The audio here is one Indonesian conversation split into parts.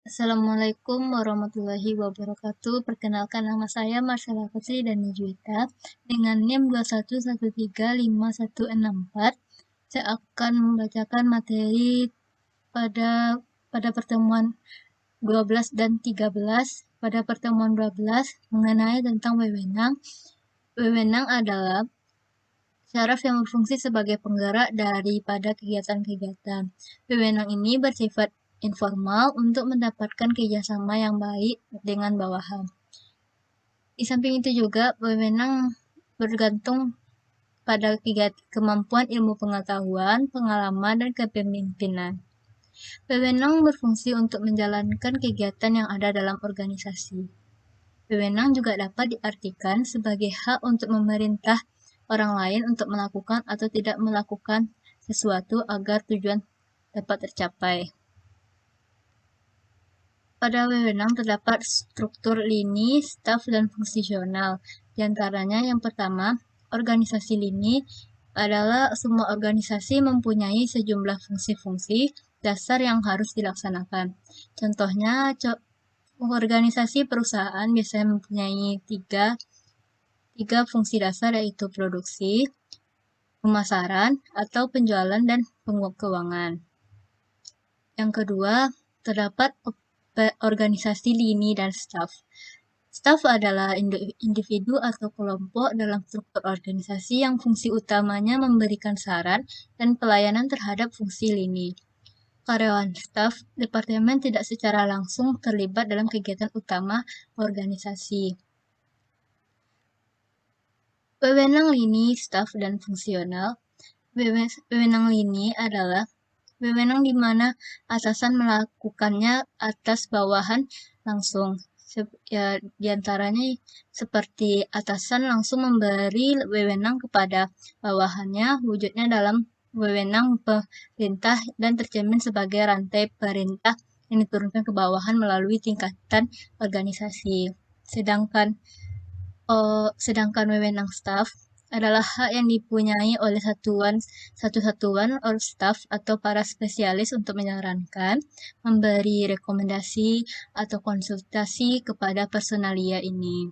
Assalamualaikum warahmatullahi wabarakatuh. Perkenalkan nama saya Marcella Putri dan Nijuita dengan NIM 2113514. Saya akan membacakan materi pada pada pertemuan 12 dan 13. Pada pertemuan 12 mengenai tentang wewenang. Wewenang adalah syaraf yang berfungsi sebagai penggerak daripada kegiatan-kegiatan. Wewenang ini bersifat informal untuk mendapatkan kerjasama yang baik dengan bawahan. Di samping itu juga, wewenang bergantung pada kemampuan ilmu pengetahuan, pengalaman, dan kepemimpinan. Wewenang berfungsi untuk menjalankan kegiatan yang ada dalam organisasi. Wewenang juga dapat diartikan sebagai hak untuk memerintah orang lain untuk melakukan atau tidak melakukan sesuatu agar tujuan dapat tercapai. Pada wewenang terdapat struktur lini, staf, dan fungsional. Di antaranya yang pertama, organisasi lini adalah semua organisasi mempunyai sejumlah fungsi-fungsi dasar yang harus dilaksanakan. Contohnya, organisasi perusahaan biasanya mempunyai tiga fungsi dasar, yaitu produksi, pemasaran, atau penjualan dan keuangan. Yang kedua, terdapat organisasi lini dan staf. Staf adalah individu atau kelompok dalam struktur organisasi yang fungsi utamanya memberikan saran dan pelayanan terhadap fungsi lini. Karyawan staf departemen tidak secara langsung terlibat dalam kegiatan utama organisasi. Wewenang lini, staf, dan fungsional. Wewenang lini adalah wewenang di mana atasan melakukannya atas bawahan langsung. Di antaranya seperti atasan langsung memberi wewenang kepada bawahannya, wujudnya dalam wewenang perintah dan tercermin sebagai rantai perintah yang diturunkan ke bawahan melalui tingkatan organisasi. Sedangkan wewenang staf adalah hak yang dipunyai oleh satu satuan or staf atau para spesialis untuk menyarankan, memberi rekomendasi, atau konsultasi kepada personalia ini.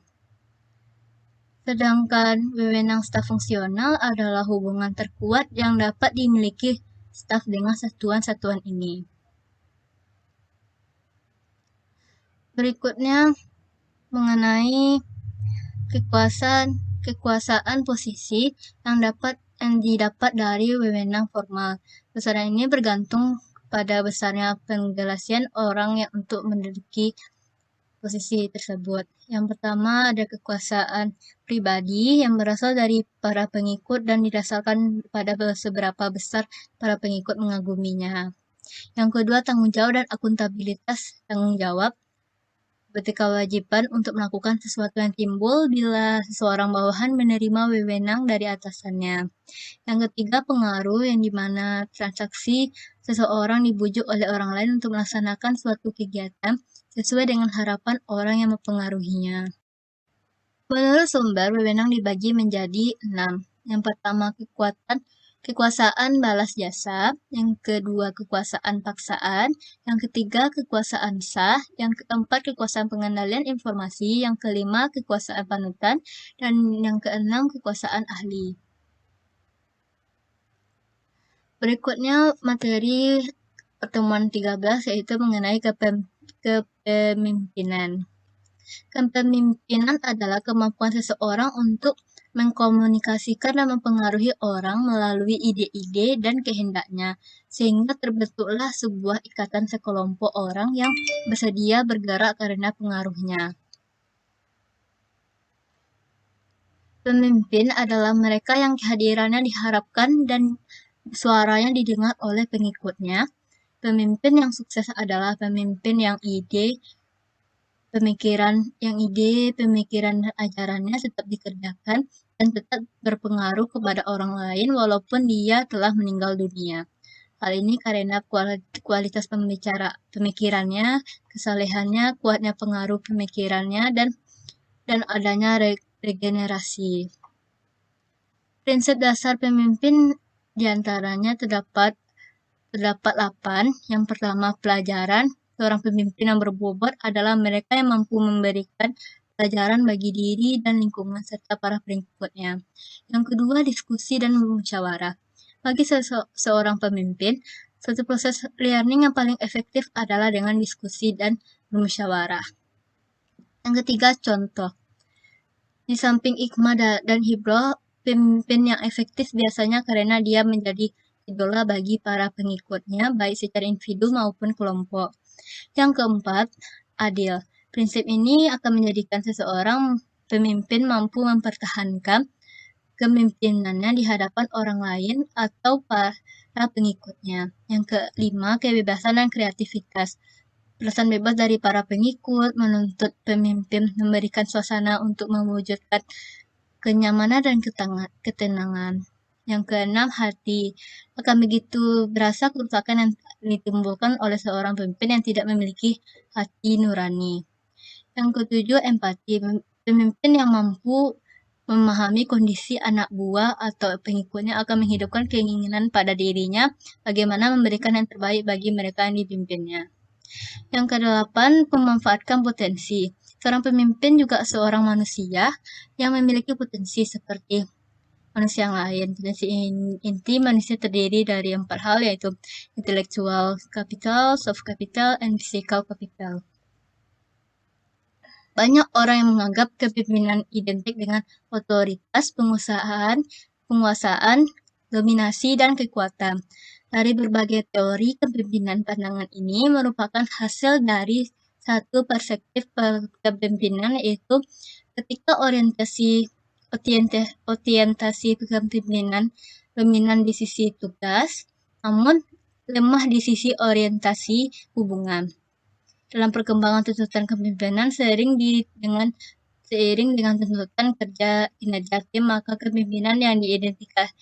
Sedangkan wewenang staf fungsional adalah hubungan terkuat yang dapat dimiliki staf dengan satuan-satuan ini. Berikutnya mengenai kekuasaan posisi yang didapat dari wewenang formal. Besaran ini bergantung pada besarnya penggelasan orang yang untuk menduduki posisi tersebut. Yang pertama ada kekuasaan pribadi yang berasal dari para pengikut dan didasarkan pada seberapa besar para pengikut mengaguminya. Yang kedua, tanggung jawab dan akuntabilitas tanggung jawab. Berarti kewajiban untuk melakukan sesuatu yang timbul bila seseorang bawahan menerima wewenang dari atasannya. Yang ketiga, pengaruh yang dimana transaksi seseorang dibujuk oleh orang lain untuk melaksanakan suatu kegiatan sesuai dengan harapan orang yang mempengaruhinya. Menurut sumber, wewenang dibagi menjadi 6. Yang pertama, kekuasaan balas jasa, yang kedua kekuasaan paksaan, yang ketiga kekuasaan sah, yang keempat kekuasaan pengendalian informasi, yang kelima kekuasaan panutan, dan yang keenam kekuasaan ahli. Berikutnya materi pertemuan 13 yaitu mengenai kepemimpinan. Kepemimpinan adalah kemampuan seseorang untuk mengkomunikasikan dan mempengaruhi orang melalui ide-ide dan kehendaknya, sehingga terbentuklah sebuah ikatan sekelompok orang yang bersedia bergerak karena pengaruhnya. Pemimpin adalah mereka yang kehadirannya diharapkan dan suaranya didengar oleh pengikutnya. Pemimpin yang sukses adalah pemimpin yang pemikiran dan ajarannya tetap dikerjakan dan tetap berpengaruh kepada orang lain walaupun dia telah meninggal dunia. Hal ini karena kualitas pemikirannya, kesalehannya, kuatnya pengaruh pemikirannya, dan adanya regenerasi. Prinsip dasar pemimpin diantaranya terdapat 8. Yang pertama, pelajaran, seorang pemimpin yang berbobot adalah mereka yang mampu memberikan pelajaran bagi diri dan lingkungan serta para pengikutnya. Yang kedua, diskusi dan musyawarah. Bagi seorang pemimpin, suatu proses learning yang paling efektif adalah dengan diskusi dan bermusyawarah. Yang ketiga, contoh. Di samping hikmah dan hibrah, pemimpin yang efektif biasanya karena dia menjadi idola bagi para pengikutnya, baik secara individu maupun kelompok. Yang keempat, adil. Prinsip ini akan menjadikan seseorang pemimpin mampu mempertahankan kepemimpinannya di hadapan orang lain atau para pengikutnya. Yang kelima, kebebasan dan kreativitas. Perasaan bebas dari para pengikut menuntut pemimpin memberikan suasana untuk mewujudkan kenyamanan dan ketenangan. Yang keenam, hati. Akan begitu berasa kerusakan yang ditimbulkan oleh seorang pemimpin yang tidak memiliki hati nurani. Yang ketujuh, empati. Pemimpin yang mampu memahami kondisi anak buah atau pengikutnya akan menghidupkan keinginan pada dirinya bagaimana memberikan yang terbaik bagi mereka yang dipimpinnya. Yang kedelapan, memanfaatkan potensi. Seorang pemimpin juga seorang manusia yang memiliki potensi seperti manusia yang lain. Potensi inti manusia terdiri dari 4 hal, yaitu intellectual capital, soft capital, and physical capital. Banyak orang yang menganggap kepemimpinan identik dengan otoritas, penguasaan, dominasi, dan kekuatan. Dari berbagai teori kepemimpinan, pandangan ini merupakan hasil dari satu perspektif kepemimpinan, yaitu ketika orientasi kepemimpinan dominan di sisi tugas, namun lemah di sisi orientasi hubungan. Dalam perkembangan tuntutan kepemimpinan seiring dengan tuntutan kerja kinerja tim, maka kepemimpinan yang diidentikan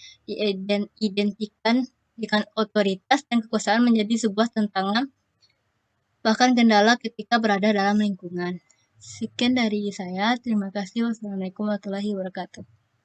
dengan otoritas dan kekuasaan menjadi sebuah tantangan, bahkan kendala ketika berada dalam lingkungan. Sekian dari saya. Terima kasih. Wassalamualaikum warahmatullahi wabarakatuh.